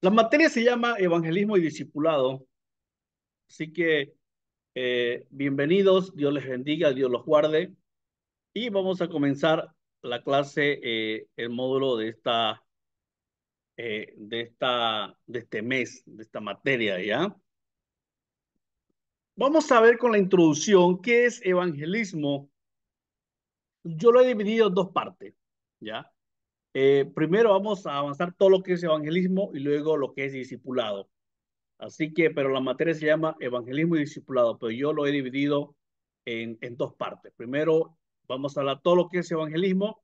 La materia se llama Evangelismo y Discipulado, así que bienvenidos, Dios les bendiga, Dios los guarde y vamos a comenzar la clase, el módulo de este mes, de esta materia, ¿ya? Vamos a ver con la introducción qué es evangelismo. Yo lo he dividido en dos partes, ¿ya? Primero vamos a avanzar todo lo que es evangelismo y luego lo que es discipulado. Así que, pero la materia se llama evangelismo y discipulado, pero yo lo he dividido en dos partes. Primero, vamos a hablar todo lo que es evangelismo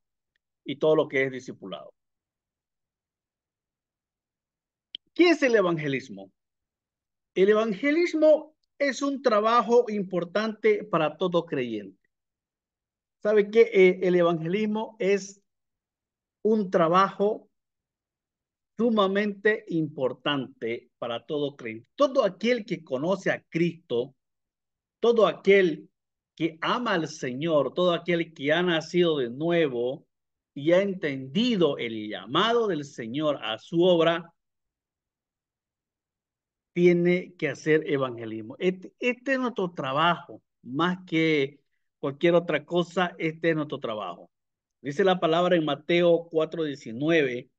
y todo lo que es discipulado. ¿Qué es el evangelismo? El evangelismo es un trabajo importante para todo creyente. ¿Sabe qué? El evangelismo es un trabajo sumamente importante para todo creyente. Todo aquel que conoce a Cristo, todo aquel que ama al Señor, todo aquel que ha nacido de nuevo y ha entendido el llamado del Señor a su obra, tiene que hacer evangelismo. Este es nuestro trabajo, más que cualquier otra cosa, este es nuestro trabajo. Dice la palabra en Mateo 4:19,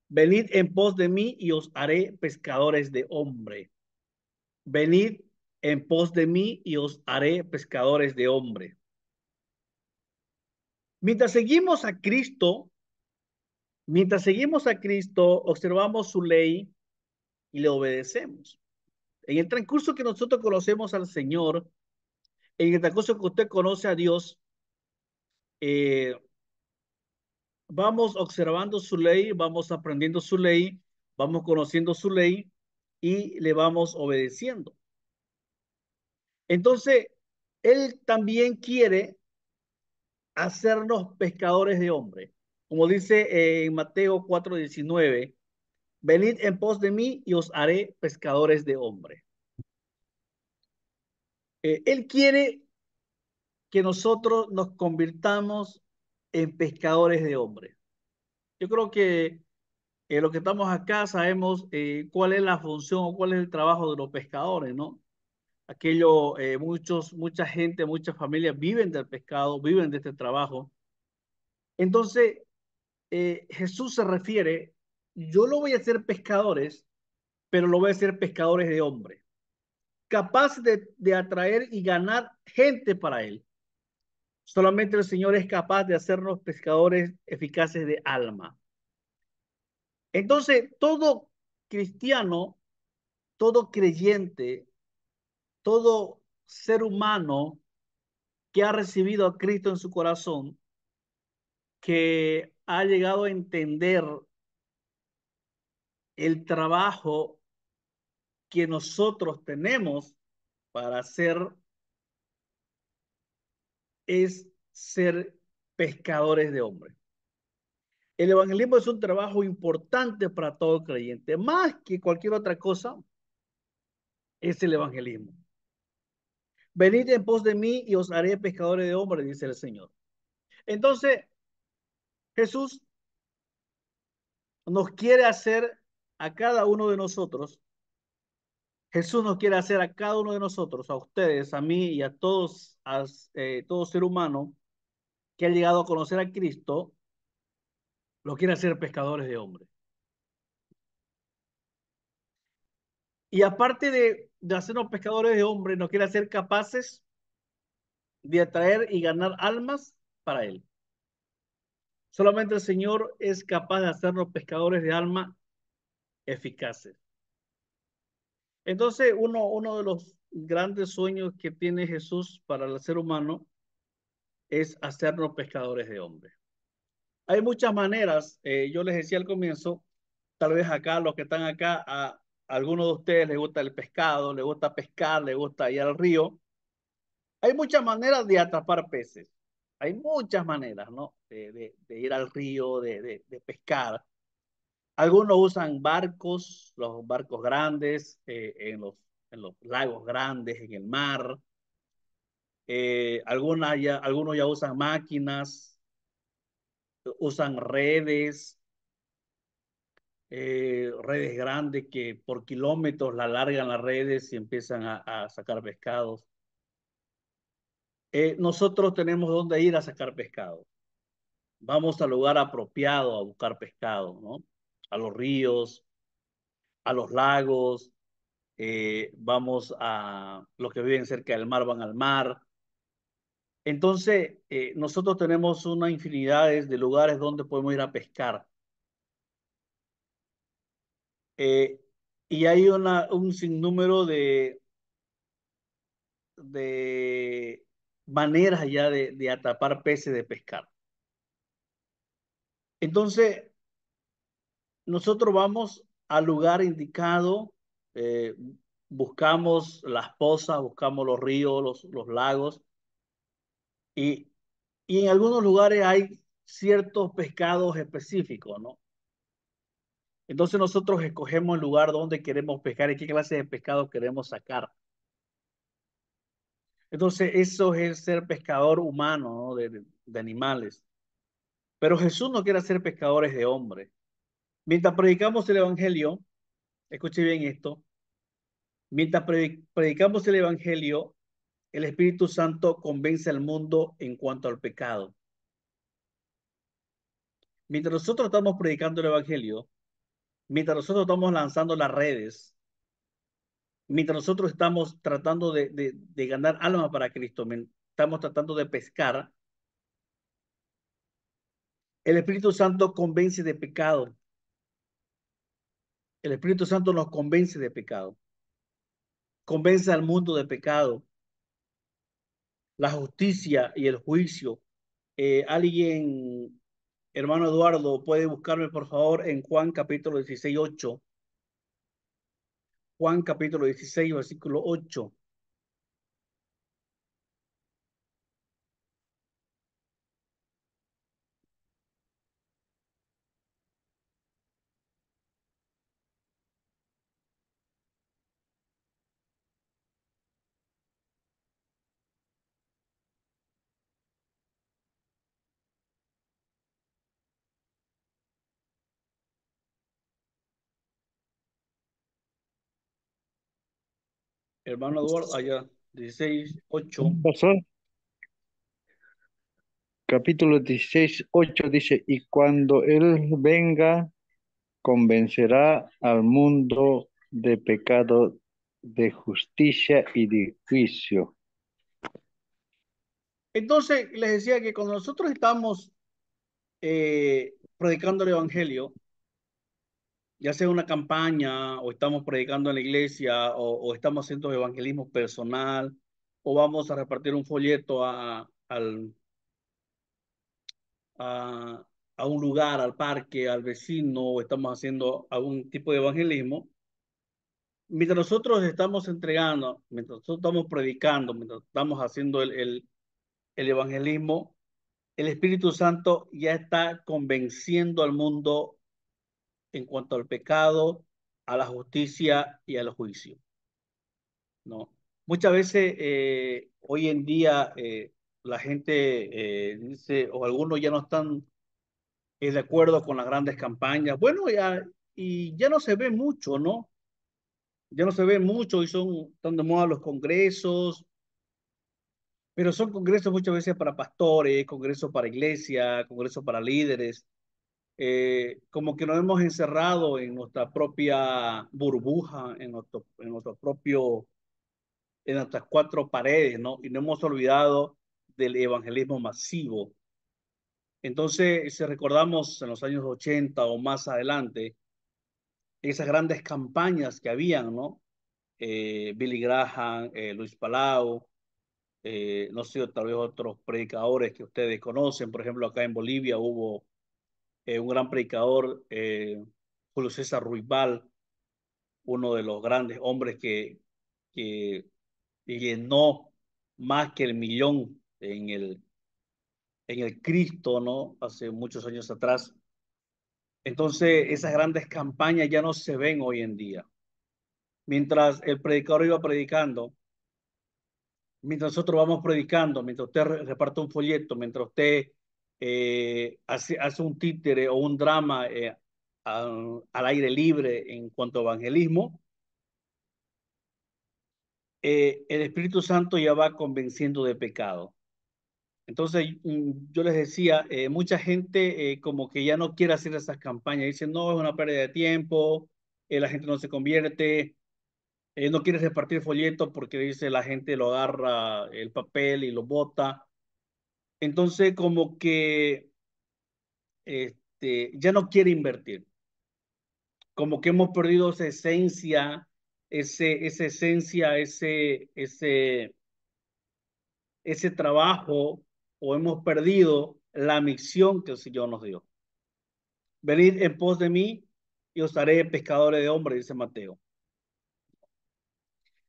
venid en pos de mí y os haré pescadores de hombre. Venid en pos de mí y os haré pescadores de hombre. Mientras seguimos a Cristo, mientras seguimos a Cristo, observamos su ley y le obedecemos. En el transcurso que nosotros conocemos al Señor, en el transcurso que usted conoce a Dios, eh, vamos observando su ley, vamos aprendiendo su ley, vamos conociendo su ley y le vamos obedeciendo. Entonces, Él también quiere hacernos pescadores de hombres. Como dice en Mateo 4:19, venid en pos de mí y os haré pescadores de hombres. Él quiere que nosotros nos convirtamos en pescadores de hombres. Yo creo que los que estamos acá sabemos cuál es la función o cuál es el trabajo de los pescadores, ¿no? Mucha gente, muchas familias viven del pescado, viven de este trabajo. Entonces, Jesús se refiere, yo lo voy a hacer pescadores, pero lo voy a hacer pescadores de hombres, capaz de atraer y ganar gente para él. Solamente el Señor es capaz de hacernos pescadores eficaces de alma. Entonces, todo cristiano, todo creyente, todo ser humano que ha recibido a Cristo en su corazón, que ha llegado a entender el trabajo que nosotros tenemos para hacer, es ser pescadores de hombres. El evangelismo es un trabajo importante para todo creyente, más que cualquier otra cosa, es el evangelismo. Venid en pos de mí y os haré pescadores de hombres, dice el Señor. Entonces, Jesús nos quiere hacer a cada uno de nosotros, Jesús nos quiere hacer a cada uno de nosotros, a ustedes, a mí y a todos, todo ser humano que ha llegado a conocer a Cristo, lo quiere hacer pescadores de hombres. Y aparte de hacernos pescadores de hombres, nos quiere hacer capaces de atraer y ganar almas para Él. Solamente el Señor es capaz de hacernos pescadores de alma eficaces. Entonces, uno de los grandes sueños que tiene Jesús para el ser humano es hacernos pescadores de hombres. Hay muchas maneras, yo les decía al comienzo, tal vez acá, los que están acá, a algunos de ustedes les gusta el pescado, les gusta pescar, les gusta ir al río. Hay muchas maneras de atrapar peces. Hay muchas maneras, ¿no? De ir al río, de pescar. Algunos usan barcos, los barcos grandes, en los lagos grandes, en el mar. Algunos ya usan máquinas, usan redes. redes grandes que por kilómetros la largan las redes y empiezan a sacar pescados. Nosotros tenemos dónde ir a sacar pescado. Vamos al lugar apropiado a buscar pescado, ¿no? A los ríos, a los lagos, vamos a los que viven cerca del mar, van al mar. Entonces, nosotros tenemos una infinidad de lugares donde podemos ir a pescar. Eh, y hay un sinnúmero de maneras ya de atrapar peces, de pescar. Entonces, nosotros vamos al lugar indicado, eh, buscamos las pozas, buscamos los ríos, los lagos, y, y en algunos lugares hay ciertos pescados específicos, ¿no? Entonces nosotros escogemos el lugar donde queremos pescar y qué clase de pescado queremos sacar. Entonces eso es el ser pescador humano, ¿no? De animales. Pero Jesús no quiere ser pescadores de hombres. Mientras predicamos el Evangelio, escuche bien esto, mientras predicamos el Evangelio, el Espíritu Santo convence al mundo en cuanto al pecado. Mientras nosotros estamos predicando el Evangelio, mientras nosotros estamos lanzando las redes, mientras nosotros estamos tratando de ganar alma para Cristo, estamos tratando de pescar, el Espíritu Santo convence de pecado. El Espíritu Santo nos convence de pecado. Convence al mundo de pecado, la justicia y el juicio. Alguien, hermano Eduardo, puede buscarme por favor en Juan capítulo 16, 8. Juan capítulo 16, versículo 8. Hermano Eduardo, allá, 16, 8. Pasó, capítulo 16 8 dice, y cuando Él venga, convencerá al mundo de pecado, de justicia y de juicio. Entonces, les decía que cuando nosotros estamos predicando el Evangelio, ya sea una campaña, o estamos predicando en la iglesia, o estamos haciendo evangelismo personal, o vamos a repartir un folleto a, a un lugar, al parque, al vecino, o estamos haciendo algún tipo de evangelismo, mientras nosotros estamos entregando, mientras nosotros estamos predicando, mientras estamos haciendo el evangelismo, el Espíritu Santo ya está convenciendo al mundo en cuanto al pecado, a la justicia y al juicio, ¿no? Muchas veces, hoy en día, la gente dice, o algunos ya no están de acuerdo con las grandes campañas. Bueno, ya, y ya no se ve mucho, ¿no? Ya no se ve mucho y están de moda los congresos, pero son congresos muchas veces para pastores, congresos para iglesia, congresos para líderes. Como que nos hemos encerrado en nuestra propia burbuja, en nuestro propio, en nuestras cuatro paredes, ¿no? Y no hemos olvidado del evangelismo masivo. Entonces, si recordamos en los años 80 o más adelante, esas grandes campañas que habían, ¿no? Billy Graham, Luis Palau, no sé, tal vez otros predicadores que ustedes conocen. Por ejemplo, acá en Bolivia hubo un gran predicador, Julio César Ruibal, uno de los grandes hombres que llenó más que el millón en el Cristo, ¿no? Hace muchos años atrás. Entonces, esas grandes campañas ya no se ven hoy en día. Mientras el predicador iba predicando, mientras nosotros vamos predicando, mientras usted reparte un folleto, mientras usted hace un títere o un drama al aire libre en cuanto a evangelismo, el Espíritu Santo ya va convenciendo de pecado. Entonces, yo les decía, mucha gente como que ya no quiere hacer esas campañas. Dicen, no, es una pérdida de tiempo, la gente no se convierte, no quiere repartir folletos porque dice la gente lo agarra el papel y lo bota. Entonces, como que ya no quiere invertir. Como que hemos perdido esa esencia, esa esencia, ese trabajo, o hemos perdido la misión que el Señor nos dio. Venid en pos de mí y os haré pescadores de hombres, dice Mateo.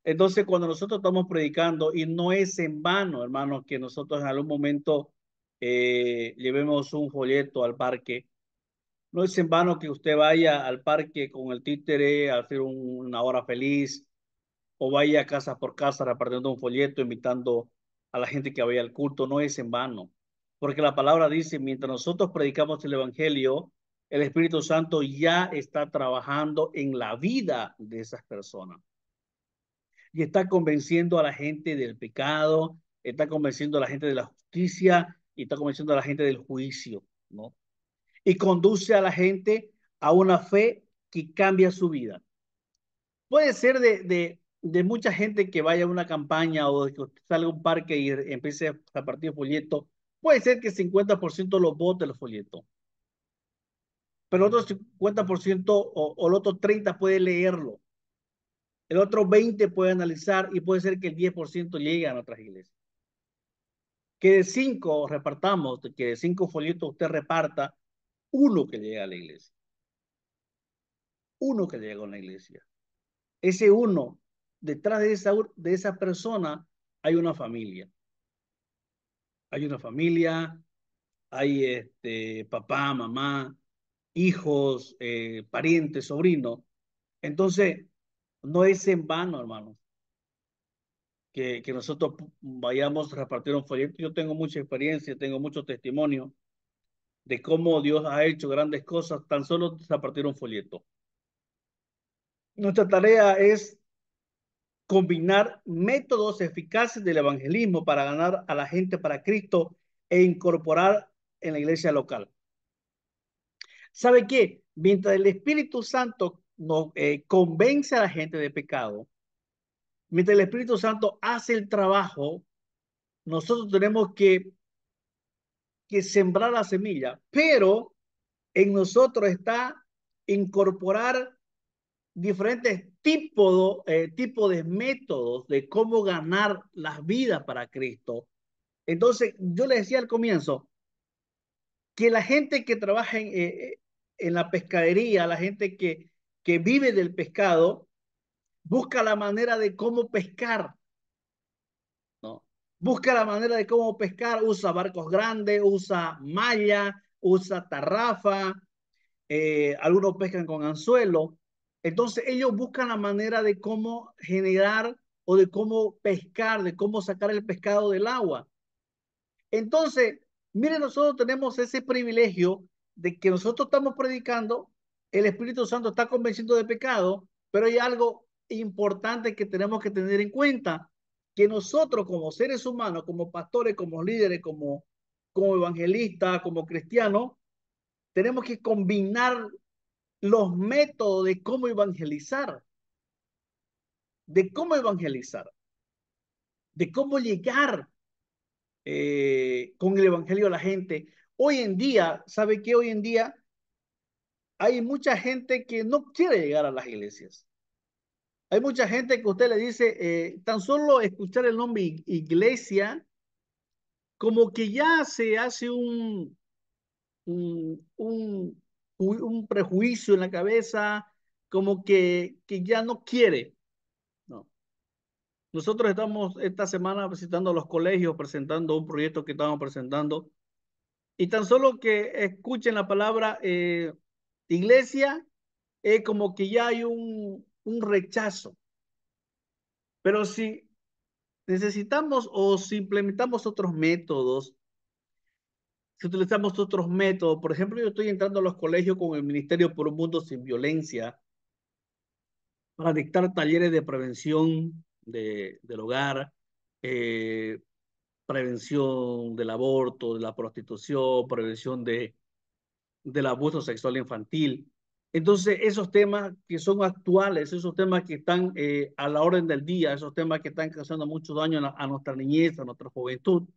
Entonces, cuando nosotros estamos predicando, y no es en vano, hermanos, que nosotros en algún momento llevemos un folleto al parque, no es en vano que usted vaya al parque con el títere a hacer una hora feliz, o vaya casa por casa repartiendo un folleto, invitando a la gente que vaya al culto, no es en vano. Porque la palabra dice, mientras nosotros predicamos el Evangelio, el Espíritu Santo ya está trabajando en la vida de esas personas. Y está convenciendo a la gente del pecado, está convenciendo a la gente de la justicia y está convenciendo a la gente del juicio, ¿no? Y conduce a la gente a una fe que cambia su vida. Puede ser de mucha gente que vaya a una campaña o de que usted salga a un parque y empiece a partir folletos. Puede ser que 50% los vote los folletos, pero el otro 50% o el otro 30% puede leerlo. El otro 20% puede analizar y puede ser que el 10% llegue a nuestras iglesias. Que de 5 repartamos, que de 5 folletos usted reparta uno que llegue a la iglesia. Uno que llega a una iglesia. Ese uno, detrás de esa persona hay una familia. Hay una familia, hay papá, mamá, hijos, parientes, sobrinos. Entonces, no es en vano, hermano, que nosotros vayamos a repartir un folleto. Yo tengo mucha experiencia, tengo mucho testimonio de cómo Dios ha hecho grandes cosas tan solo repartir un folleto. Nuestra tarea es combinar métodos eficaces del evangelismo para ganar a la gente para Cristo e incorporar en la iglesia local. ¿Sabe qué? Mientras el Espíritu Santo nos convence a la gente de pecado, mientras el Espíritu Santo hace el trabajo, nosotros tenemos que sembrar la semilla, pero en nosotros está incorporar diferentes tipos de métodos de cómo ganar las vidas para Cristo. Entonces, yo le decía al comienzo que la gente que trabaja en la pescadería, la gente que vive del pescado, busca la manera de cómo pescar, ¿no? Busca la manera de cómo pescar, usa barcos grandes, usa malla, usa tarrafa, algunos pescan con anzuelo. Entonces ellos buscan la manera de cómo generar o de cómo pescar, de cómo sacar el pescado del agua. Entonces, miren, nosotros tenemos ese privilegio de que nosotros estamos predicando, el Espíritu Santo está convenciendo de pecado, pero hay algo importante que tenemos que tener en cuenta, que nosotros como seres humanos, como pastores, como líderes, como evangelistas, como cristianos, tenemos que combinar los métodos de cómo evangelizar, de cómo llegar con el evangelio a la gente. Hoy en día, ¿sabe qué? Hoy en día hay mucha gente que no quiere llegar a las iglesias. Hay mucha gente que usted le dice, tan solo escuchar el nombre iglesia, como que ya se hace un, un, un prejuicio en la cabeza, como que ya no quiere. No. Nosotros estamos esta semana visitando los colegios, presentando un proyecto que estamos presentando. Y tan solo que escuchen la palabra iglesia, es como que ya hay un rechazo. Pero si necesitamos o si implementamos otros métodos, si utilizamos otros métodos, por ejemplo, yo estoy entrando a los colegios con el Ministerio por un Mundo Sin Violencia para dictar talleres de prevención del hogar, eh, prevención del aborto, de la prostitución, prevención del abuso sexual infantil. Entonces, esos temas que son actuales, esos temas que están a la orden del día, esos temas que están causando mucho daño a nuestra niñez, a nuestra juventud.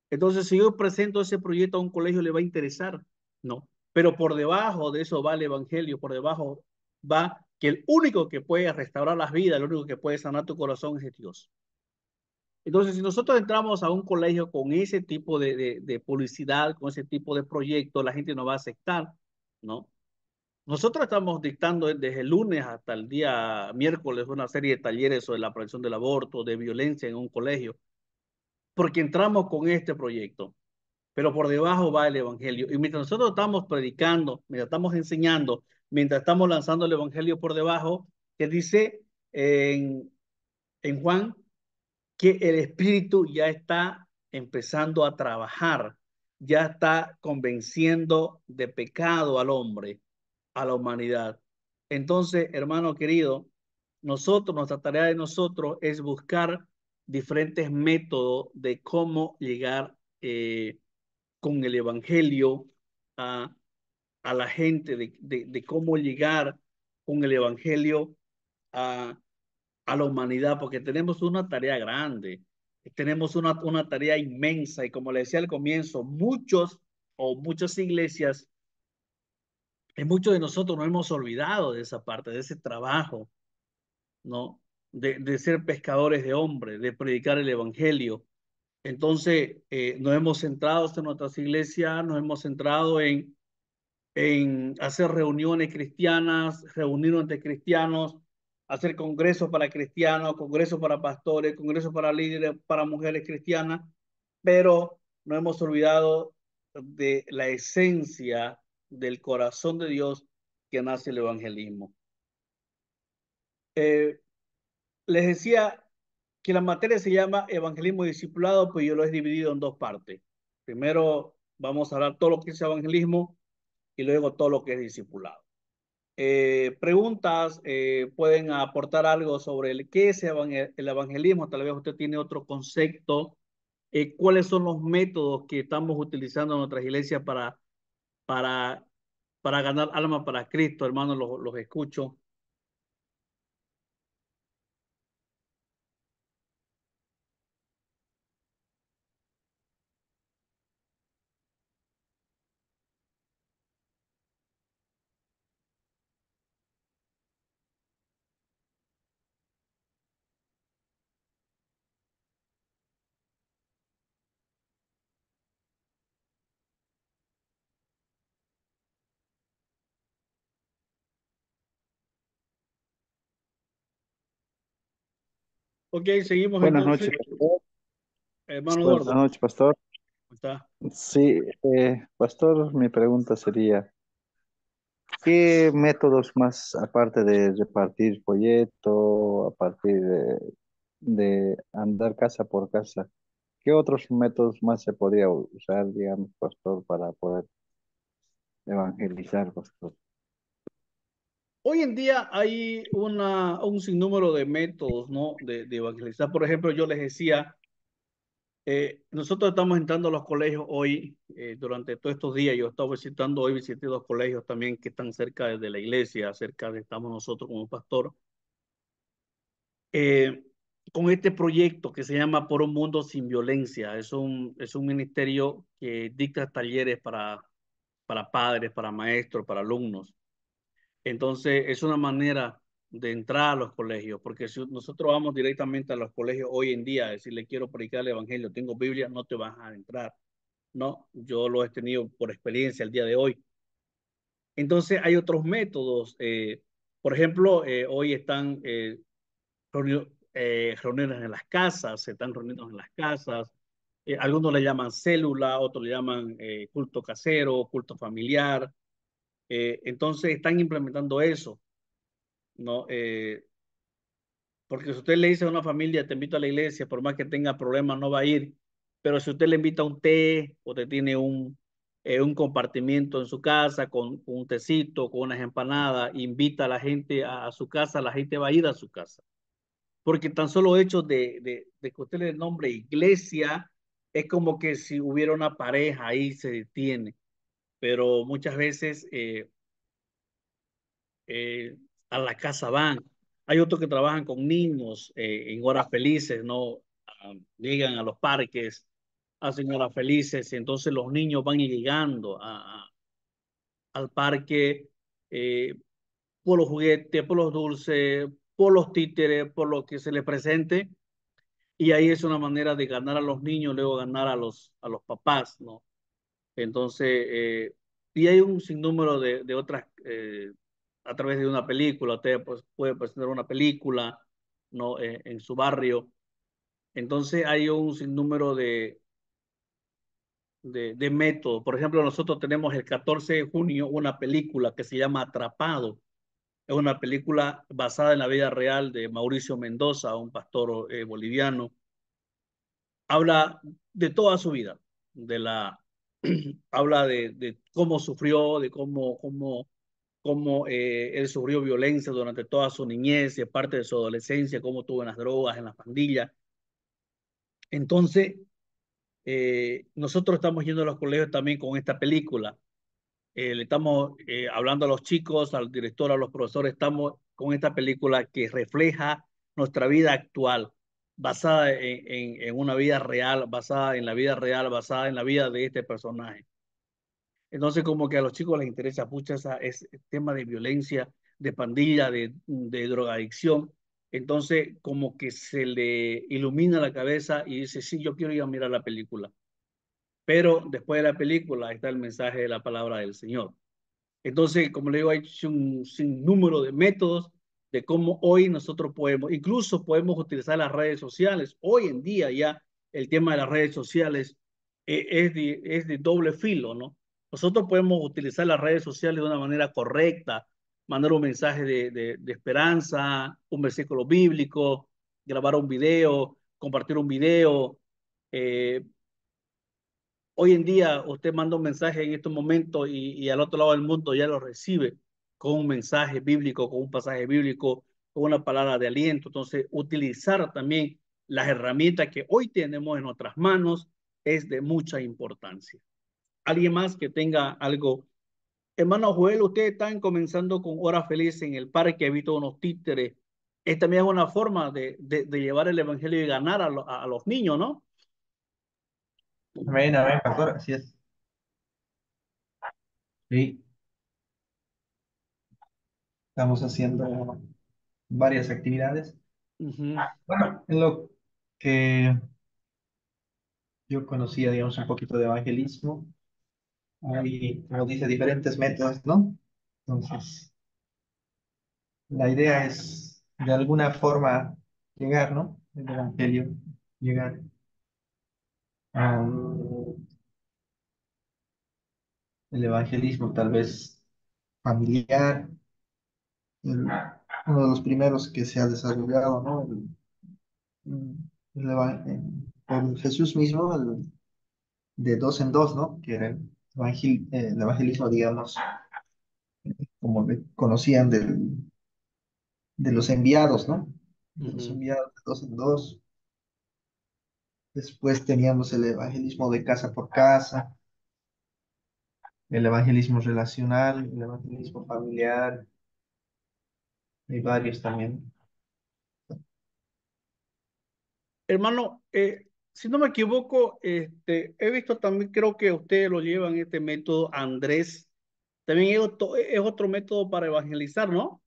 Entonces, si yo presento ese proyecto a un colegio, ¿le va a interesar? No. Pero por debajo de eso va el Evangelio, por debajo va que el único que puede restaurar las vidas, el único que puede sanar tu corazón es Dios. Entonces, si nosotros entramos a un colegio con ese tipo de publicidad, con ese tipo de proyecto, la gente no va a aceptar, ¿no? Nosotros estamos dictando desde el lunes hasta el día miércoles una serie de talleres sobre la prevención del aborto, de violencia en un colegio, porque entramos con este proyecto, pero por debajo va el Evangelio. Y mientras nosotros estamos predicando, mientras estamos enseñando, mientras estamos lanzando el Evangelio por debajo, que dice en Juan que el Espíritu ya está empezando a trabajar, ya está convenciendo de pecado al hombre, a la humanidad. Entonces, hermano querido, nuestra tarea de nosotros es buscar diferentes métodos de cómo llegar con el Evangelio a, a la gente, de cómo llegar con el Evangelio a, a la humanidad, porque tenemos una tarea grande, tenemos una tarea inmensa y como le decía al comienzo, muchos o muchas iglesias, muchos de nosotros nos hemos olvidado de esa parte, de ese trabajo, ¿no? De ser pescadores de hombres, de predicar el Evangelio. Entonces, nos hemos centrado en nuestras iglesias, nos hemos centrado en hacer reuniones cristianas, reunirnos entre cristianos, hacer congresos para cristianos, congresos para pastores, congresos para líderes, para mujeres cristianas, pero no hemos olvidado de la esencia del corazón de Dios que nace el evangelismo. Eh, Les decía que la materia se llama evangelismo y discipulado, pues yo lo he dividido en dos partes. Primero vamos a hablar todo lo que es evangelismo y luego todo lo que es discipulado. Preguntas, pueden aportar algo sobre qué es el evangelismo, tal vez usted tiene otro concepto, cuáles son los métodos que estamos utilizando en nuestras iglesias para, para ganar alma para Cristo, hermanos, los escucho. Ok, seguimos Buenas entonces. noches, pastor. Hermano Buenas Eduardo, noches, pastor. ¿cómo está? Sí, pastor, mi pregunta sería, ¿qué métodos más, aparte de repartir folleto, aparte de andar casa por casa, qué otros métodos más se podría usar, digamos, pastor, para poder evangelizar, pastor? Hoy en día hay un sinnúmero de métodos, ¿no? De evangelizar. Por ejemplo, yo les decía, nosotros estamos entrando a los colegios hoy, durante todos estos días. Yo he estado visitando hoy, visité dos colegios también que están cerca de la iglesia, cerca de estamos nosotros como pastor, eh, con este proyecto que se llama Por un Mundo Sin Violencia. Es un ministerio que dicta talleres para padres, para maestros, para alumnos. Entonces, es una manera de entrar a los colegios, porque si nosotros vamos directamente a los colegios hoy en día a decirle quiero predicar el evangelio, tengo Biblia, no te vas a entrar. No, yo lo he tenido por experiencia el día de hoy. Entonces, hay otros métodos. Por ejemplo, hoy están reuniones en las casas, se están reuniendo en las casas. Algunos le llaman célula, otros le llaman culto casero, culto familiar. Entonces, están implementando eso. ¿No? Porque si usted le dice a una familia, te invito a la iglesia, por más que tenga problemas, no va a ir, pero si usted le invita a un té, usted tiene un compartimiento en su casa con un tecito, con unas empanadas, invita a la gente a su casa, la gente va a ir a su casa. Porque tan solo hecho de que usted le nombre iglesia, es como que si hubiera una pareja ahí se detiene. Pero muchas veces eh, a la casa van. Hay otros que trabajan con niños en horas felices, ¿no? Llegan a los parques, hacen horas felices, y entonces los niños van llegando al parque eh, por los juguetes, por los dulces, por los títeres, por lo que se les presente, y ahí es una manera de ganar a los niños, luego ganar a los papás, ¿no? Entonces, y hay un sinnúmero de otras, a través de una película, usted pues, puede presentar una película, ¿no? En su barrio. Entonces, hay un sinnúmero de métodos. Por ejemplo, nosotros tenemos el 14 de junio una película que se llama Atrapado. Es una película basada en la vida real de Mauricio Mendoza, un pastor boliviano. Habla de toda su vida, de la, habla de cómo sufrió, de cómo él sufrió violencia durante toda su niñez y parte de su adolescencia, cómo tuvo en las drogas, en las pandillas. Entonces, nosotros estamos yendo a los colegios también con esta película. Le estamos hablando a los chicos, al director, a los profesores, estamos con esta película que refleja nuestra vida actual, basada en una vida real, basada en la vida real, basada en la vida de este personaje. Entonces, como que a los chicos les interesa mucho ese tema de violencia, de pandilla, de drogadicción. Entonces, como que se le ilumina la cabeza y dice, sí, yo quiero ir a mirar la película. Pero después de la película está el mensaje de la palabra del Señor. Entonces, como le digo, hay un sinnúmero de métodos de cómo hoy nosotros podemos, incluso podemos utilizar las redes sociales. Hoy en día ya el tema de las redes sociales es de doble filo, ¿no? Nosotros podemos utilizar las redes sociales de una manera correcta, mandar un mensaje de esperanza, un versículo bíblico, grabar un video, compartir un video, eh, hoy en día usted manda un mensaje en estos momentos y al otro lado del mundo ya lo recibe con un mensaje bíblico, con un pasaje bíblico, con una palabra de aliento. Entonces, utilizar también las herramientas que hoy tenemos en nuestras manos es de mucha importancia. ¿Alguien más que tenga algo? Hermano Joel, ustedes están comenzando con Hora Feliz en el parque, he visto unos títeres. Es también una forma de llevar el evangelio y ganar a los niños, ¿no? Amén, pastor, así es. Sí, estamos haciendo varias actividades. Ujú, Bueno, en lo que yo conocía, digamos, un poquito de evangelismo, hay, como dice, diferentes métodos, ¿no? Entonces, la idea es, de alguna forma, llegar, ¿no? El evangelio, llegar a el evangelismo tal vez familiar, el- uno de los primeros que se ha desarrollado, ¿no? Por Jesús mismo, de dos en dos, ¿no? Que era el evangelismo, digamos, como le conocían de los enviados, ¿no? De los ujú, enviados de dos en dos. Después teníamos el evangelismo de casa por casa, el evangelismo relacional, el evangelismo familiar, y varios también. hermano, si no me equivoco, he visto también, creo que ustedes lo llevan este método, Andrés. También es otro método para evangelizar, ¿no?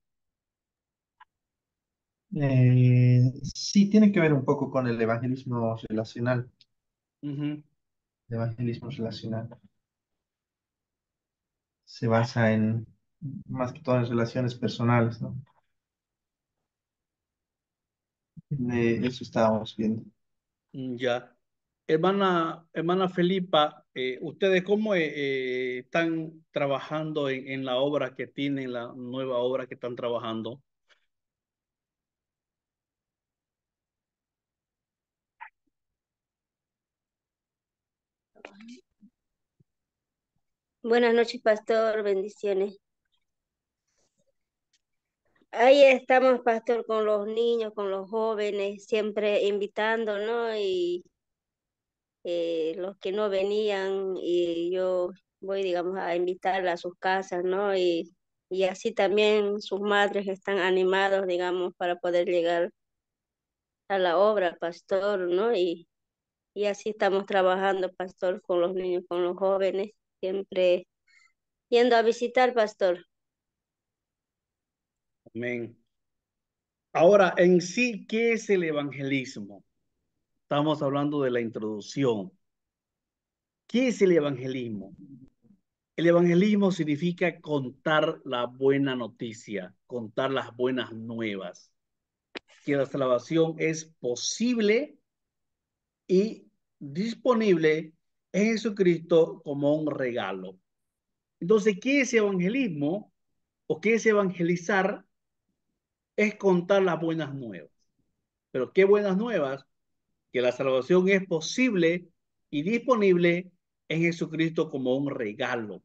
Sí, tiene que ver un poco con el evangelismo relacional. Ujú. El evangelismo relacional se basa en, más que todo, en relaciones personales, ¿no? De eso estábamos viendo. Ya. Hermana Felipa, ¿ustedes cómo están trabajando en la obra que tienen, la nueva obra que están trabajando? Buenas noches, pastor, bendiciones. Ahí estamos, pastor, con los niños, con los jóvenes, siempre invitando, ¿no? Y los que no venían, y yo voy, digamos, a invitarla a sus casas, ¿no? Y así también sus madres están animados, digamos, para poder llegar a la obra, pastor, ¿no? Y así estamos trabajando, pastor, con los niños, con los jóvenes, siempre yendo a visitar, pastor. Amén. Ahora, en sí, ¿qué es el evangelismo? Estamos hablando de la introducción. ¿Qué es el evangelismo? El evangelismo significa contar la buena noticia, contar las buenas nuevas, que la salvación es posible y disponible en Jesucristo como un regalo. Entonces, ¿qué es evangelismo o qué es evangelizar? Es contar las buenas nuevas. Pero ¿qué buenas nuevas? Que la salvación es posible y disponible en Jesucristo como un regalo.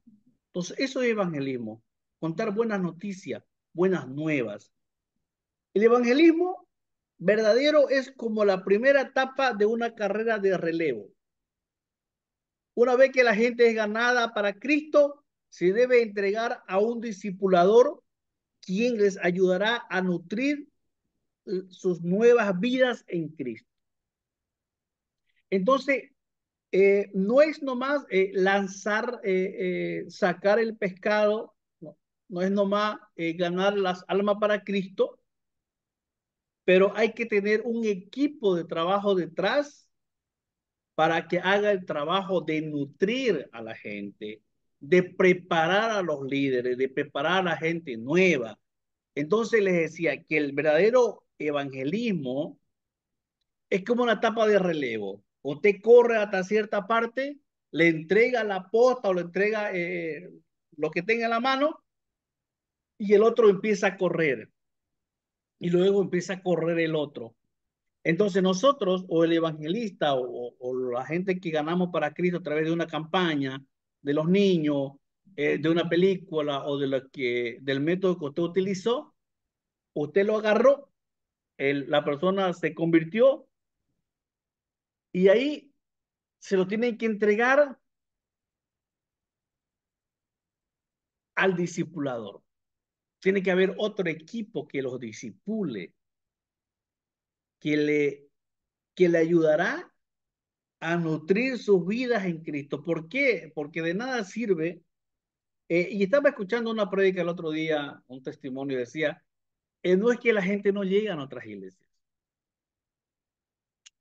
Entonces, eso es evangelismo, contar buenas noticias, buenas nuevas. El evangelismo verdadero es como la primera etapa de una carrera de relevo. Una vez que la gente es ganada para Cristo, se debe entregar a un discipulador quien les ayudará a nutrir sus nuevas vidas en Cristo. Entonces, no es nomás lanzar, sacar el pescado, no, no es nomás ganar las almas para Cristo, pero hay que tener un equipo de trabajo detrás para que haga el trabajo de nutrir a la gente, de preparar a los líderes, de preparar a la gente nueva. Entonces les decía que el verdadero evangelismo es como una etapa de relevo. Usted corre hasta cierta parte, le entrega la posta o le entrega lo que tenga en la mano y el otro empieza a correr y luego empieza a correr el otro. Entonces nosotros o el evangelista o la gente que ganamos para Cristo a través de una campaña, de los niños, de una película o del método que usted utilizó, usted lo agarró, la persona se convirtió y ahí se lo tienen que entregar al discipulador. Tiene que haber otro equipo que los discipule, que le, que le ayudará a nutrir sus vidas en Cristo. ¿Por qué? Porque de nada sirve. Y estaba escuchando una prédica el otro día, un testimonio, decía, no es que la gente no llega a nuestras iglesias,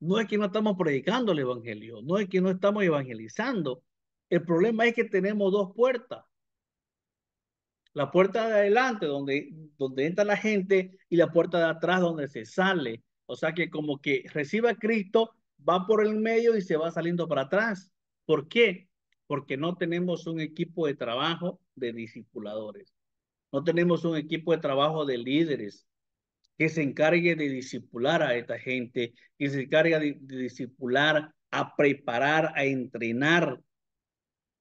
no es que no estamos predicando el evangelio, no es que no estamos evangelizando. El problema es que tenemos dos puertas. La puerta de adelante donde entra la gente y la puerta de atrás donde se sale. O sea que como que recibe a Cristo, va por el medio y se va saliendo para atrás. ¿Por qué? Porque no tenemos un equipo de trabajo de discipuladores. No tenemos un equipo de trabajo de líderes que se encargue de discipular a esta gente, que se encargue de discipular, a preparar, a entrenar,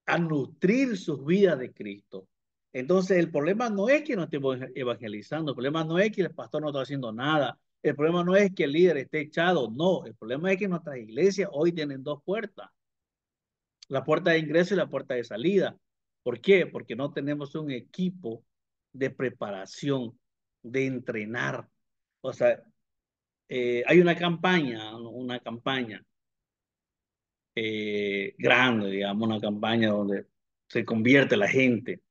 a nutrir sus vidas de Cristo. Entonces, el problema no es que no estemos evangelizando, el problema no es que el pastor no está haciendo nada, el problema no es que el líder esté echado, no, el problema es que nuestras iglesias hoy tienen dos puertas, la puerta de ingreso y la puerta de salida. ¿Por qué? Porque no tenemos un equipo de preparación, de entrenar. O sea, hay una campaña grande, digamos, una campaña donde se convierte la gente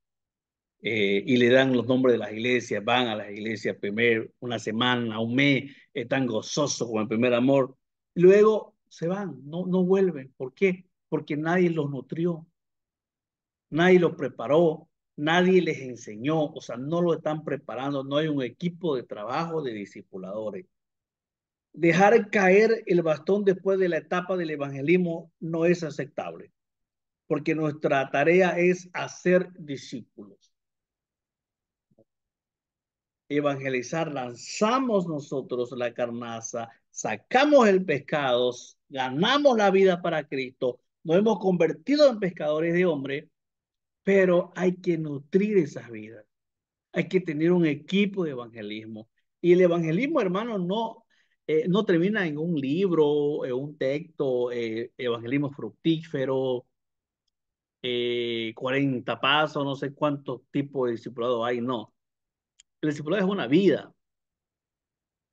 y le dan los nombres de las iglesias, van a las iglesias primero, una semana, un mes, están gozosos con el primer amor, luego se van, no vuelven. ¿Por qué? Porque nadie los nutrió, nadie los preparó, nadie les enseñó, o sea, no lo están preparando, no hay un equipo de trabajo de discipuladores. Dejar caer el bastón después de la etapa del evangelismo no es aceptable, porque nuestra tarea es hacer discípulos. Evangelizar, lanzamos nosotros la carnaza, sacamos el pescado, ganamos la vida para Cristo, Nos hemos convertido en pescadores de hombres, pero hay que nutrir esas vidas. Hay que tener un equipo de evangelismo. Y el evangelismo, hermano, no termina en un libro, en un texto, evangelismo fructífero, 40 pasos, no sé cuántos tipos de discipulado hay, no. El discipulado es una vida.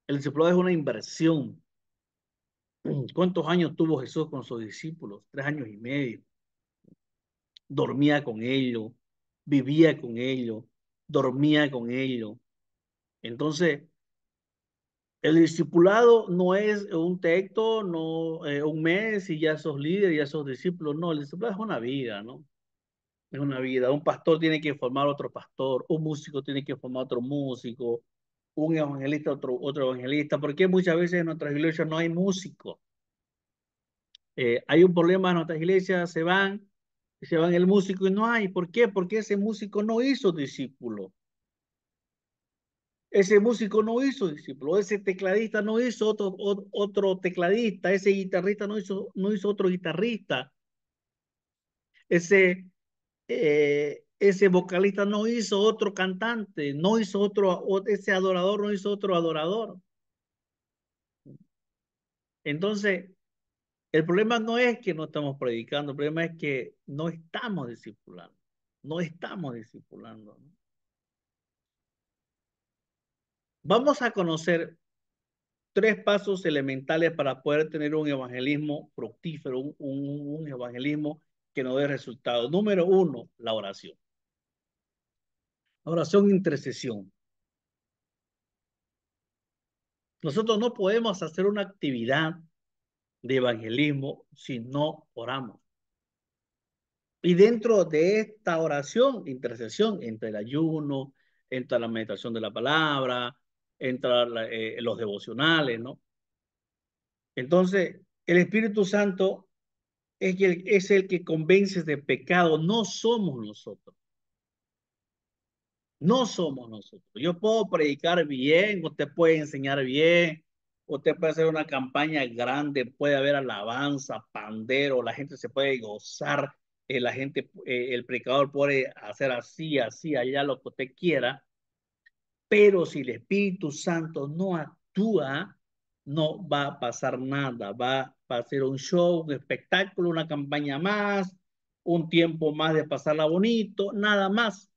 El discipulado es una inversión. ¿Cuántos años tuvo Jesús con sus discípulos? 3 años y medio. Dormía con ellos, vivía con ellos, dormía con ellos. Entonces, el discipulado no es un texto, no un mes y ya sos líder, ya sos discípulo. No, el discipulado es una vida, ¿no? Es una vida. Un pastor tiene que formar otro pastor, un músico tiene que formar otro músico, un evangelista otro evangelista, porque muchas veces en nuestras iglesias no hay músicos. Hay un problema en nuestras iglesias, se van el músico y no hay. ¿Por qué? Porque ese músico no hizo discípulo. Ese músico no hizo discípulo, ese tecladista no hizo otro tecladista, ese guitarrista no hizo otro guitarrista, ese vocalista no hizo otro cantante, no hizo ese adorador no hizo otro adorador. Entonces, el problema no es que no estamos predicando, el problema es que no estamos discipulando, no estamos discipulando, ¿no? Vamos a conocer 3 pasos elementales para poder tener un evangelismo fructífero, un evangelismo que nos dé resultados. Número 1, la oración. La oración, intercesión. Nosotros no podemos hacer una actividad de evangelismo si no oramos. Y dentro de esta oración, intercesión, entre el ayuno, entra la meditación de la palabra, entra los devocionales, ¿no? Entonces, el Espíritu Santo es el que convence de pecado, no somos nosotros. No somos nosotros. Yo puedo predicar bien, usted puede enseñar bien, usted puede hacer una campaña grande, puede haber alabanza, pandero, la gente se puede gozar, el predicador puede hacer así, así, allá lo que usted quiera, pero si el Espíritu Santo no actúa, no va a pasar nada. Va a ser un show, un espectáculo, una campaña más, un tiempo más de pasarla bonito, nada más.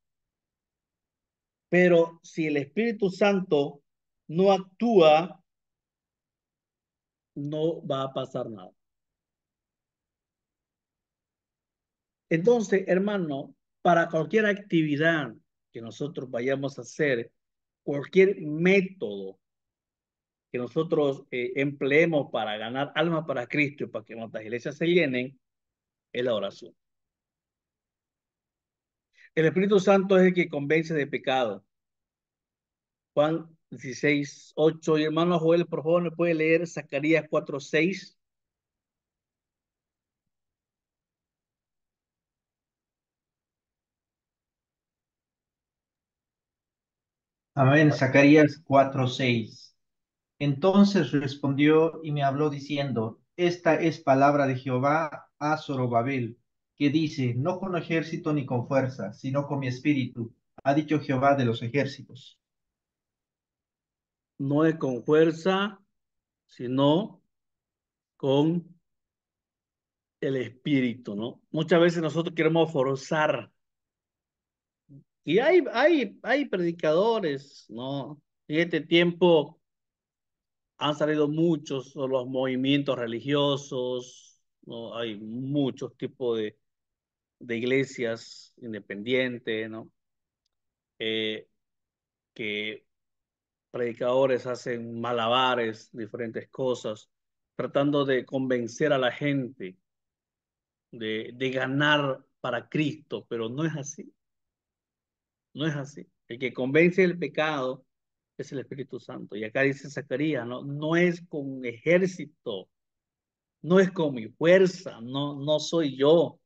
Pero si el Espíritu Santo no actúa, no va a pasar nada. Entonces, hermano, para cualquier actividad que nosotros vayamos a hacer, cualquier método que nosotros empleemos para ganar alma para Cristo y para que nuestras iglesias se llenen, es la oración. El Espíritu Santo es el que convence de pecado. Juan 16:8. Y hermano Joel, por favor, ¿me puede leer Zacarías 4:6? Amén. Zacarías 4:6. Entonces respondió y me habló diciendo, esta es palabra de Jehová a Zorobabel, que dice, no con ejército ni con fuerza, sino con mi espíritu, ha dicho Jehová de los ejércitos. No es con fuerza, sino con el Espíritu, ¿no? Muchas veces nosotros queremos forzar. Y hay predicadores, ¿no? En este tiempo han salido muchos los movimientos religiosos, ¿no? Hay muchos tipos de iglesias independientes, ¿no? Eh, que predicadores hacen malabares, diferentes cosas, tratando de convencer a la gente de ganar para Cristo, pero no es así, no es así. El que convence del pecado es el Espíritu Santo. Y acá dice Zacarías, no es con ejército, no es con mi fuerza, no soy yo,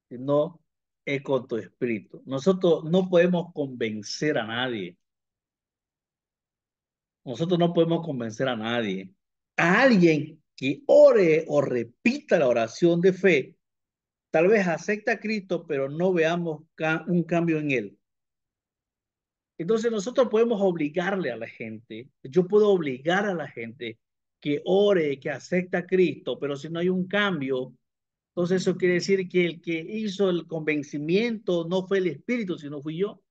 sino es con tu espíritu. Nosotros no podemos convencer a nadie. Nosotros no podemos convencer a nadie. A alguien que ore o repita la oración de fe, tal vez acepta a Cristo, pero no veamos un cambio en él. Entonces nosotros podemos obligarle a la gente, yo puedo obligar a la gente que ore, que acepte a Cristo, pero si no hay un cambio, entonces eso quiere decir que el que hizo el convencimiento no fue el Espíritu, sino fui yo.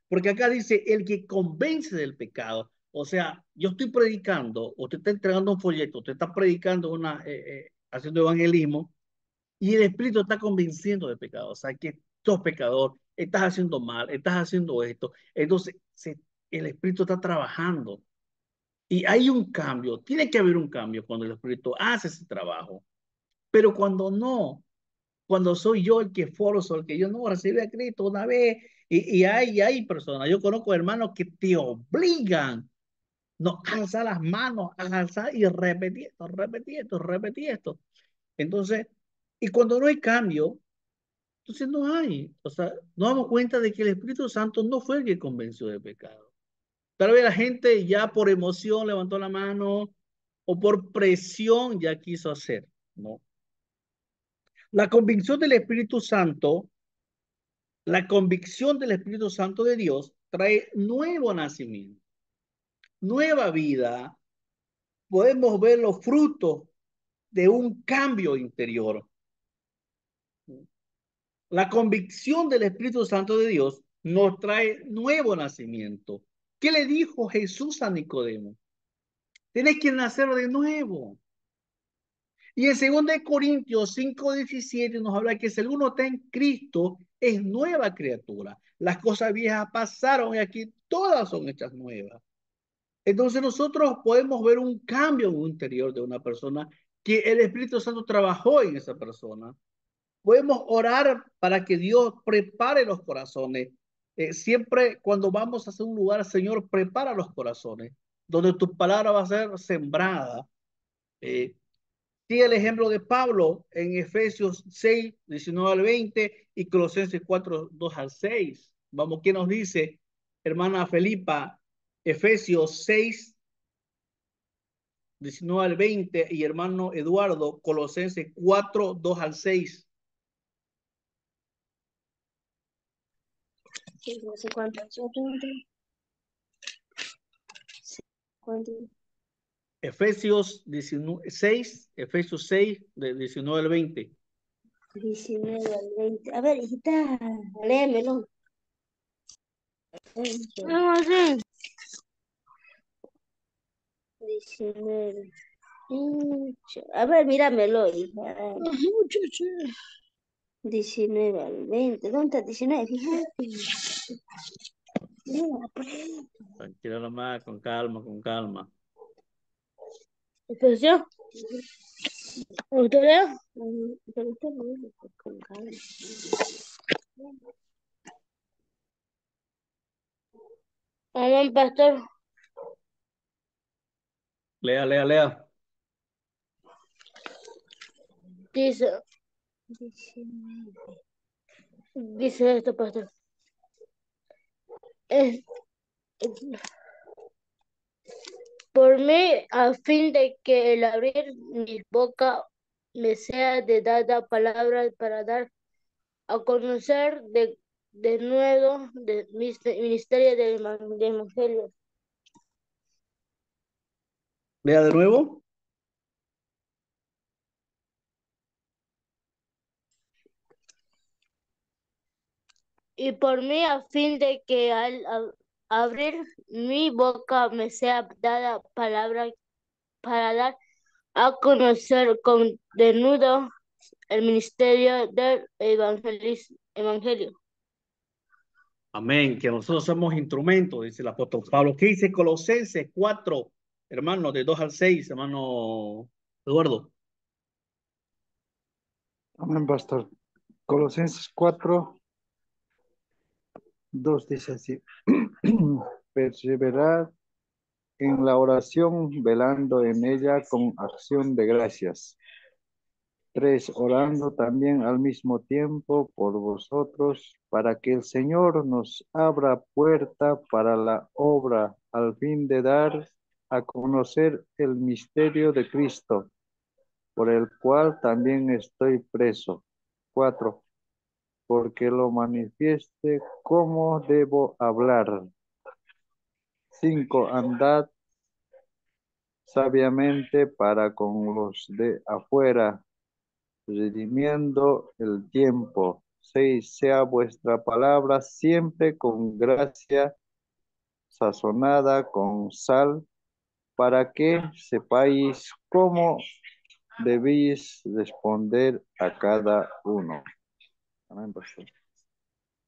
Porque acá dice el que convence del pecado. O sea, yo estoy predicando, o te está entregando un folleto, te está predicando haciendo evangelismo, y el Espíritu está convenciendo de pecado. O sea, que sos pecador, estás haciendo mal, estás haciendo esto. Entonces, el Espíritu está trabajando. Y hay un cambio, tiene que haber un cambio cuando el Espíritu hace ese trabajo. Pero cuando no, cuando soy yo el que forzo, el que yo no recibí a Cristo una vez, hay personas, yo conozco hermanos que te obligan, no, a alzar las manos, a alzar y repetir esto, repetir esto, repetir esto. Entonces, y cuando no hay cambio, entonces no hay, o sea, nos damos cuenta de que el Espíritu Santo no fue el que convenció de pecado. Tal vez la gente ya por emoción levantó la mano o por presión ya quiso hacer, ¿no? La convicción del Espíritu Santo, la convicción del Espíritu Santo de Dios trae nuevo nacimiento, nueva vida. Podemos ver los frutos de un cambio interior. La convicción del Espíritu Santo de Dios nos trae nuevo nacimiento. ¿Qué le dijo Jesús a Nicodemo? Tienes que nacer de nuevo. Y en 2 Corintios 5:17 nos habla que si alguno está en Cristo, es nueva criatura. Las cosas viejas pasaron y aquí todas son hechas nuevas. Entonces nosotros podemos ver un cambio en el interior de una persona que el Espíritu Santo trabajó en esa persona. Podemos orar para que Dios prepare los corazones. Siempre cuando vamos a hacer un lugar, Señor, prepara los corazones, donde tu palabra va a ser sembrada. Eh, Sí, el ejemplo de Pablo en Efesios 6:19 al 20 y Colosenses 4:2 al 6. Vamos, ¿qué nos dice, hermana Felipa? Efesios 6:19 al 20 y hermano Eduardo, Colosenses 4:2 al 6. Sí, no sé cuántas. Efesios 6, de 19 al 20. 19 al 20. A ver, hijita, léemelo. No, sí. 19. A ver, míramelo, hija. 19 al 20. ¿Dónde está 19? Fíjate. Mira, por ahí. Tranquila nomás, con calma, con calma. ¿Expresión? ¿Usted leo? Pero usted no lee, con calma. Amén, pastor. Lea, lea, lea. Dice, 19. Dice esto, pastor. Es, por mí, a fin de que el abrir mi boca me sea de dada palabra para dar a conocer de nuevo del ministerio del Evangelio. Lea de nuevo. Y por mí, a fin de que al abrir mi boca me sea dada palabra para dar a conocer con denudo el ministerio del evangelio. Amén, que nosotros somos instrumentos, dice el apóstol Pablo. ¿Qué dice Colosenses 4, hermano, de 2 al 6, hermano Eduardo? Amén, pastor. Colosenses 4:2 dice así. Perseverad en la oración, velando en ella con acción de gracias. 3, orando también al mismo tiempo por vosotros, para que el Señor nos abra puerta para la obra, al fin de dar a conocer el misterio de Cristo, por el cual también estoy preso. 4. Porque lo manifieste cómo debo hablar. 5. Andad sabiamente para con los de afuera, redimiendo el tiempo. 6. Sea vuestra palabra siempre con gracia, sazonada con sal, para que sepáis cómo debéis responder a cada uno. Amén, pastor.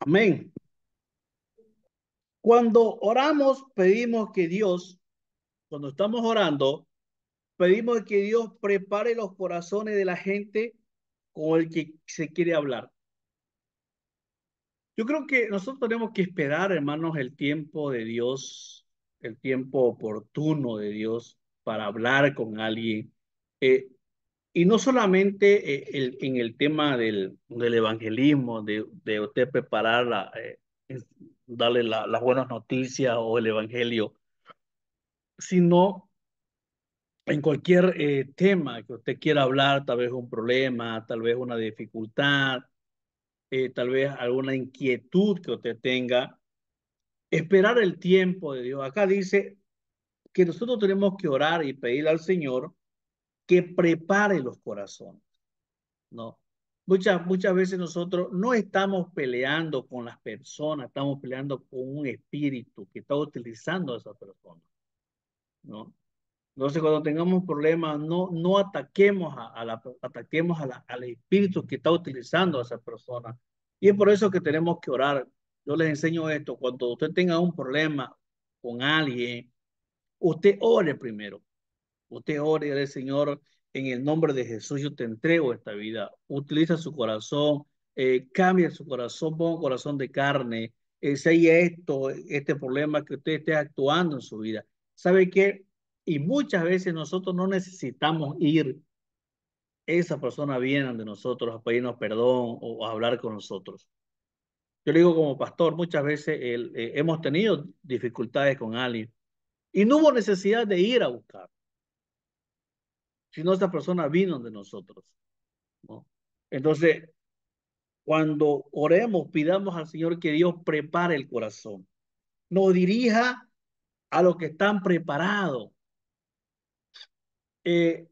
Amén. Cuando oramos, pedimos que Dios, cuando estamos orando, pedimos que Dios prepare los corazones de la gente con el que se quiere hablar. Yo creo que nosotros tenemos que esperar, hermanos, el tiempo de Dios, el tiempo oportuno de Dios para hablar con alguien. Eh, y no solamente en el tema del evangelismo, de usted preparar, darle las buenas noticias o el evangelio, sino en cualquier tema que usted quiera hablar, tal vez un problema, tal vez una dificultad, tal vez alguna inquietud que usted tenga, esperar el tiempo de Dios. Acá dice que nosotros tenemos que orar y pedirle al Señor que prepare los corazones, ¿no? Muchas veces nosotros no estamos peleando con las personas, estamos peleando con un espíritu que está utilizando a esa persona, ¿no? Entonces, cuando tengamos problemas, no ataquemos ataquemos al espíritu que está utilizando a esa persona. Y es por eso que tenemos que orar. Yo les enseño esto. Cuando usted tenga un problema con alguien, usted ore primero. Usted ore al Señor, en el nombre de Jesús, yo te entrego esta vida. Utiliza su corazón, cambia su corazón, ponga un corazón de carne. Sella este problema que usted esté actuando en su vida. ¿Sabe qué? Y muchas veces nosotros no necesitamos ir, esa persona viene de nosotros a pedirnos perdón o a hablar con nosotros. Yo le digo como pastor, muchas veces hemos tenido dificultades con alguien y no hubo necesidad de ir a buscar, sino esa persona vino de nosotros, ¿no? Entonces, cuando oremos, pidamos al Señor que Dios prepare el corazón, nos dirija a los que están preparados. Eh,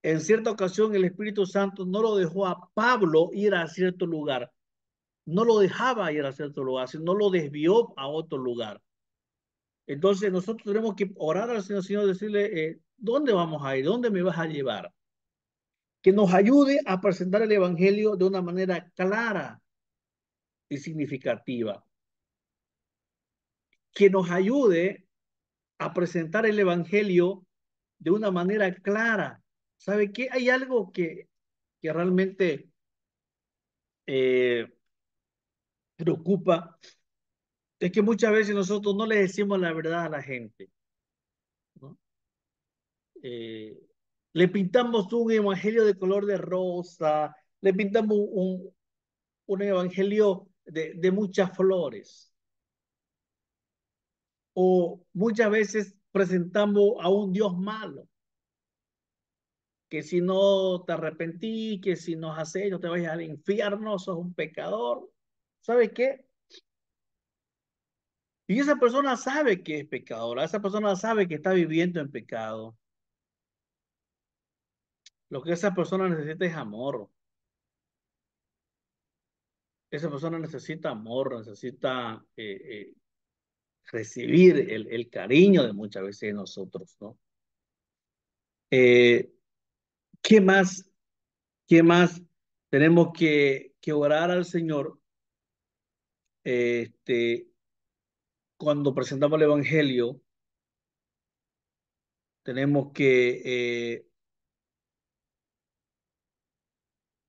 en cierta ocasión, el Espíritu Santo no lo dejó a Pablo ir a cierto lugar, no lo dejaba ir a cierto lugar, sino lo desvió a otro lugar. Entonces, nosotros tenemos que orar al Señor, decirle, ¿dónde vamos a ir? ¿Dónde me vas a llevar? Que nos ayude a presentar el Evangelio de una manera clara y significativa, que nos ayude a presentar el Evangelio de una manera clara. ¿Sabe qué? Hay algo que realmente preocupa, es que muchas veces nosotros no le decimos la verdad a la gente, ¿no? Eh, Le pintamos un evangelio de color de rosa, le pintamos un evangelio de muchas flores, o muchas veces presentamos a un Dios malo, que si no te arrepentí, que si no has hecho, te vayas al infierno, sos un pecador. ¿Sabe qué? Y esa persona sabe que es pecadora, esa persona sabe que está viviendo en pecado. Lo que esa persona necesita es amor. Esa persona necesita amor, necesita recibir el cariño de muchas veces de nosotros, ¿no? Eh, ¿Qué más? ¿Qué más? Tenemos que orar al Señor cuando presentamos el Evangelio. Tenemos que,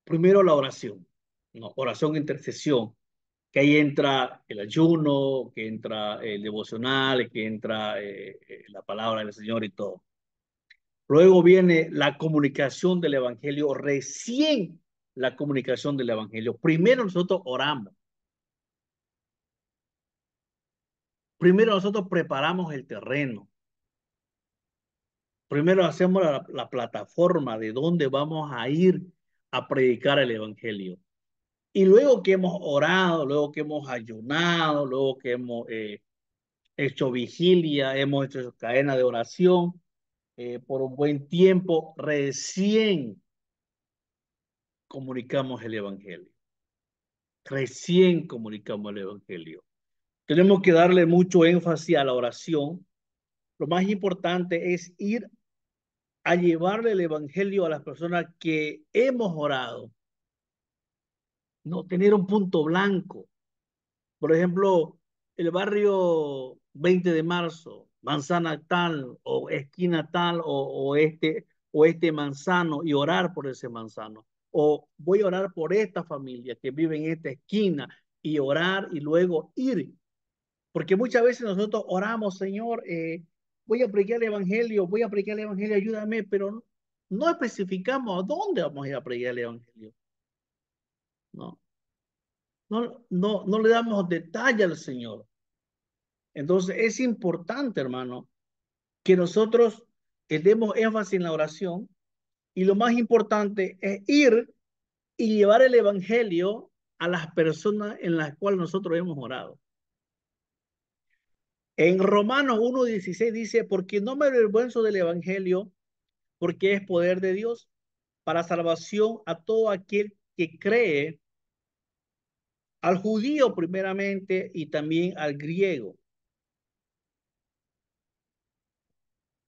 primero la oración, ¿no? Oración, intercesión, que ahí entra el ayuno, que entra el devocional, que entra la palabra del Señor y todo. Luego viene la comunicación del Evangelio, recién la comunicación del Evangelio. Primero nosotros oramos. Primero nosotros preparamos el terreno. Primero hacemos la plataforma de dónde vamos a ir a predicar el evangelio. Y luego que hemos orado, luego que hemos ayunado, luego que hemos hecho vigilia, hemos hecho cadena de oración por un buen tiempo, recién comunicamos el evangelio. Recién comunicamos el evangelio. Tenemos que darle mucho énfasis a la oración. Lo más importante es ir a llevarle el evangelio a las personas que hemos orado. No tener un punto blanco. Por ejemplo, el barrio 20 de marzo, manzana tal, o esquina tal, o este manzano, y orar por ese manzano. O voy a orar por esta familia que vive en esta esquina, y orar y luego ir. Porque muchas veces nosotros oramos, Señor, voy a predicar el evangelio, ayúdame, pero no especificamos a dónde vamos a ir a predicar el evangelio. No, no le damos detalle al Señor. Entonces es importante, hermano, que nosotros demos énfasis en la oración, y lo más importante es ir y llevar el evangelio a las personas en las cuales nosotros hemos orado. En Romanos 1:16 dice, porque no me avergüenzo del evangelio, porque es poder de Dios para salvación a todo aquel que cree, al judío primeramente y también al griego.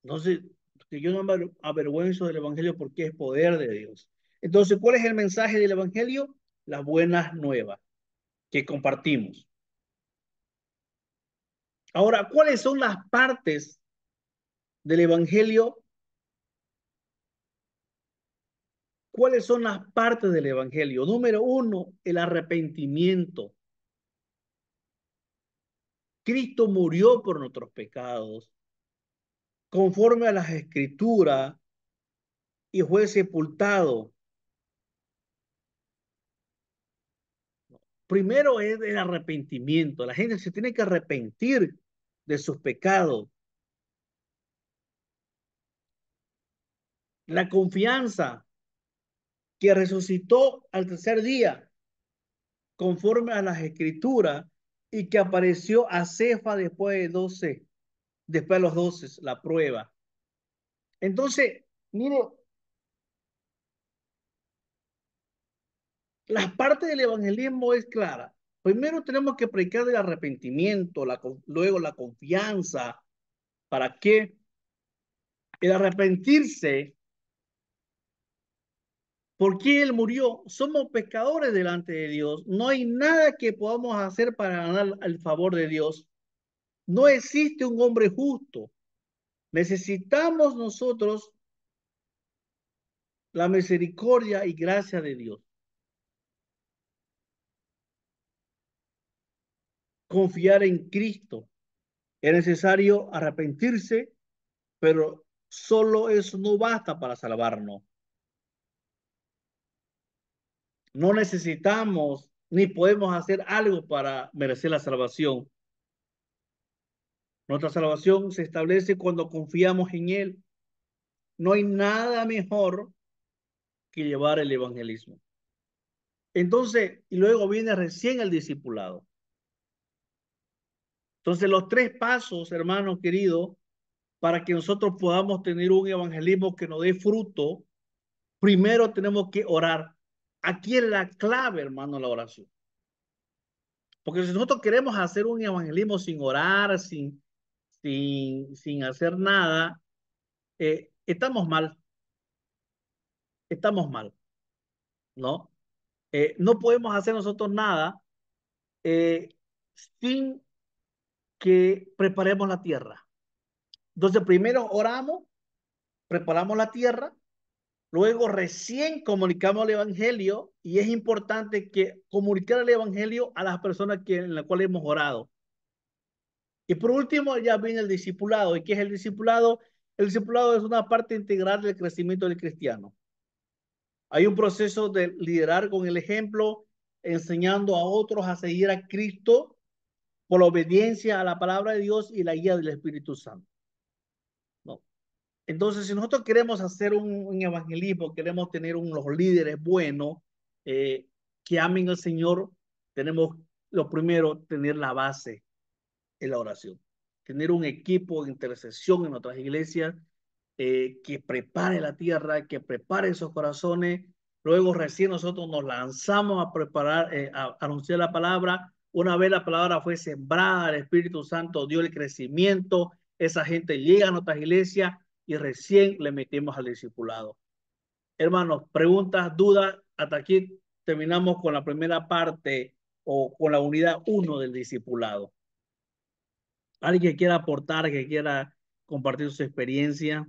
Entonces, que yo no me avergüenzo del evangelio porque es poder de Dios. Entonces, ¿cuál es el mensaje del evangelio? Las buenas nuevas que compartimos. Ahora, ¿cuáles son las partes del evangelio? ¿Cuáles son las partes del evangelio? Número uno, el arrepentimiento. Cristo murió por nuestros pecados, conforme a las escrituras, y fue sepultado. Primero es el arrepentimiento. La gente se tiene que arrepentir de sus pecados. La confianza que resucitó al tercer día, conforme a las escrituras, y que apareció a Cefa después de los 12, la prueba. Entonces, mire, la parte del evangelismo es clara. Primero tenemos que predicar del arrepentimiento, luego la confianza. ¿Para qué? El arrepentirse, porque Él murió. Somos pecadores delante de Dios. No hay nada que podamos hacer para ganar el favor de Dios. No existe un hombre justo. Necesitamos nosotros la misericordia y gracia de Dios. Confiar en Cristo. Es necesario arrepentirse, pero solo eso no basta para salvarnos. No necesitamos ni podemos hacer algo para merecer la salvación. Nuestra salvación se establece cuando confiamos en Él. No hay nada mejor que llevar el evangelismo. Entonces, y luego viene recién el discipulado. Entonces, los tres pasos, hermanos queridos, para que nosotros podamos tener un evangelismo que nos dé fruto, primero tenemos que orar. Aquí es la clave, hermano, la oración. Porque si nosotros queremos hacer un evangelismo sin orar, sin hacer nada, estamos mal. Estamos mal, ¿no? No podemos hacer nosotros nada eh, sin que preparemos la tierra. Entonces, primero oramos, preparamos la tierra, luego recién comunicamos el evangelio, y es importante que comunicar el evangelio a las personas en las cuales hemos orado. Y por último, ya viene el discipulado. ¿Y qué es el discipulado? El discipulado es una parte integral del crecimiento del cristiano. Hay un proceso de liderar con el ejemplo, enseñando a otros a seguir a Cristo por la obediencia a la palabra de Dios y la guía del Espíritu Santo. ¿No? Entonces, si nosotros queremos hacer un evangelismo, queremos tener los líderes buenos que amen al Señor, tenemos lo primero, tener la base en la oración. Tener un equipo de intercesión en nuestras iglesias que prepare la tierra, que prepare esos corazones. Luego recién nosotros nos lanzamos a preparar, a anunciar la palabra. Una vez la palabra fue sembrada, el Espíritu Santo dio el crecimiento, esa gente llega a nuestras iglesias y recién le metimos al discipulado. Hermanos, preguntas, dudas, hasta aquí terminamos con la primera parte o con la unidad 1 del discipulado. ¿Alguien que quiera aportar, que quiera compartir su experiencia?